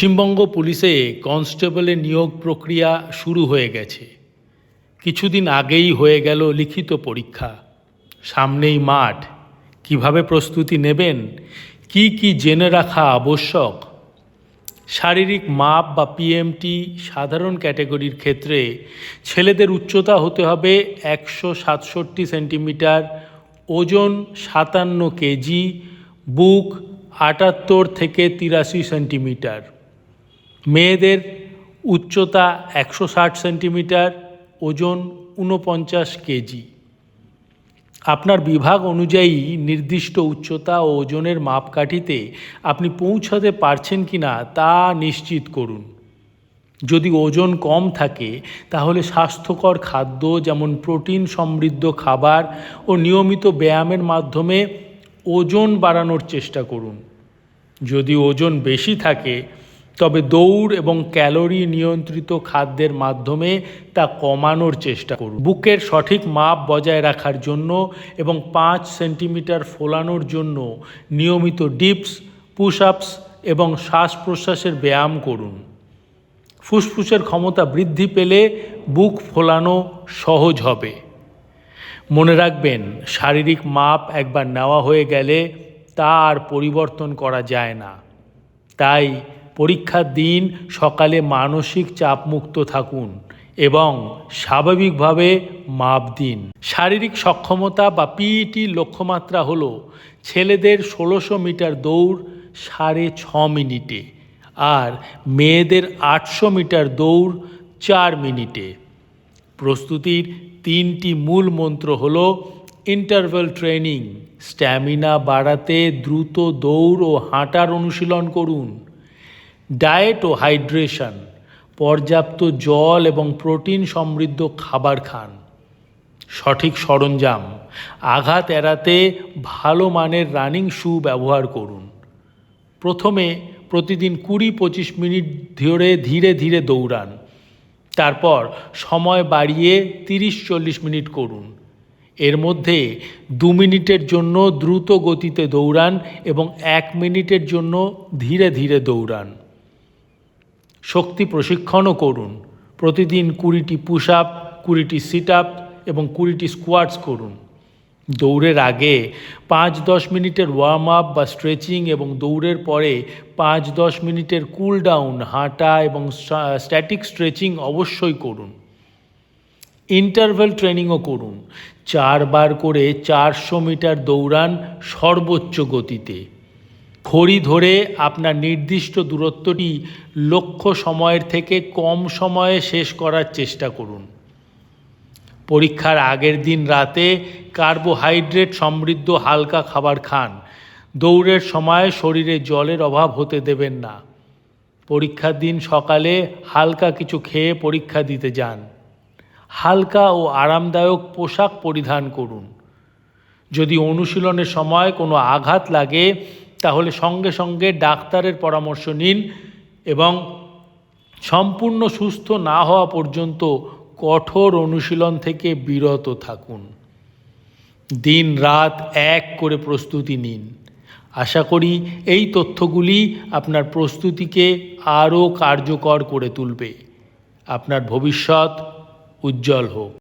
পশ্চিমবঙ্গ পুলিশে কনস্টেবলের নিয়োগ প্রক্রিয়া শুরু হয়ে গেছে। কিছুদিন আগেই হয়ে গেল লিখিত পরীক্ষা। সামনেই মাঠ। কিভাবে প্রস্তুতি নেবেন, কি কি জেনে রাখা আবশ্যক? শারীরিক মাপ বা পিএমটি সাধারণ ক্যাটাগরির ক্ষেত্রে ছেলেদের উচ্চতা হতে হবে 167 সেন্টিমিটার, ওজন 57 কেজি, বুক 78 থেকে 83 সেন্টিমিটার। মেয়েদের উচ্চতা 160 সেন্টিমিটার, ওজন 49 কেজি। আপনার বিভাগ অনুযায়ী নির্দিষ্ট উচ্চতা ও ওজনের মাপকাঠিতে আপনি পৌঁছাতে পারছেন কিনা তা নিশ্চিত করুন। যদি ওজন কম থাকে তাহলে স্বাস্থ্যকর খাদ্য যেমন প্রোটিন সমৃদ্ধ খাবার ও নিয়মিত ব্যায়ামের মাধ্যমে ওজন বাড়ানোর চেষ্টা করুন। যদি ওজন বেশি থাকে তবে দৌড় এবং ক্যালোরি নিয়ন্ত্রিত খাদ্যের মাধ্যমে তা কমানোর চেষ্টা করুন। বুকের সঠিক মাপ বজায় রাখার জন্য এবং 5 সেন্টিমিটার ফোলানোর জন্য নিয়মিত ডিপস, পুশ আপস এবং শ্বাস প্রশ্বাসের ব্যায়াম করুন। ফুসফুসের ক্ষমতা বৃদ্ধি পেলে বুক ফোলানো সহজ হবে। মনে রাখবেন, শারীরিক মাপ একবার নেওয়া হয়ে গেলে তা আর পরিবর্তন করা যায় না। তাই পরীক্ষার দিন সকালে মানসিক চাপমুক্ত থাকুন এবং স্বাভাবিকভাবে মাপ দিন। শারীরিক সক্ষমতা বা পিইটি লক্ষ্যমাত্রা হল ছেলেদের 1600 মিটার দৌড় 6.5 মিনিটে আর মেয়েদের 800 মিটার দৌড় 4 মিনিটে। প্রস্তুতির 3টি মূল মন্ত্র হল ইন্টারভ্যাল ট্রেনিং, স্ট্যামিনা বাড়াতে দ্রুত দৌড় ও হাঁটার অনুশীলন করুন। ডায়েট ও হাইড্রেশন, পর্যাপ্ত জল এবং প্রোটিন সমৃদ্ধ খাবার খান। সঠিক সরঞ্জাম, আঘাত এড়াতে ভালো মানের রানিং শু ব্যবহার করুন। প্রথমে প্রতিদিন 20-25 মিনিট ধরে ধীরে ধীরে দৌড়ান। তারপর সময় বাড়িয়ে 30-40 মিনিট করুন। এর মধ্যে 2 মিনিটের জন্য দ্রুত গতিতে দৌড়ান এবং 1 মিনিটের জন্য ধীরে ধীরে দৌড়ান। শক্তি প্রশিক্ষণও করুন। প্রতিদিন 20টি পুশ আপ, 20টি সিট আপ এবং 20টি স্কোয়াটস করুন। দৌড়ের আগে 5-10 মিনিটের ওয়ার্ম আপ বা স্ট্রেচিং এবং দৌড়ের পরে 5-10 মিনিটের কুল ডাউন, হাঁটা এবং স্ট্যাটিক স্ট্রেচিং অবশ্যই করুন। ইন্টারভ্যাল ট্রেনিংও করুন। 4 বার করে 400 মিটার দৌড়ান সর্বোচ্চ গতিতে। ঘড়ি ধরে আপনার নির্দিষ্ট দূরত্বটি লক্ষ্য সময়ের থেকে কম সময়ে শেষ করার চেষ্টা করুন। পরীক্ষার আগের দিন রাতে কার্বোহাইড্রেট সমৃদ্ধ হালকা খাবার খান। দৌড়ের সময় শরীরে জলের অভাব হতে দেবেন না। পরীক্ষার দিন সকালে হালকা কিছু খেয়ে পরীক্ষা দিতে যান। হালকা ও আরামদায়ক পোশাক পরিধান করুন। যদি অনুশীলনের সময় কোনো আঘাত লাগে তাহলে সঙ্গে সঙ্গে ডাক্তারের পরামর্শ নিন এবং সম্পূর্ণ সুস্থ না হওয়া পর্যন্ত কঠোর অনুশীলন থেকে বিরত থাকুন। দিন রাত এক করে প্রস্তুতি নিন। আশা করি এই তথ্যগুলি আপনার প্রস্তুতিকে আরও কার্যকর করে তুলবে। আপনার ভবিষ্যৎ উজ্জ্বল হোক।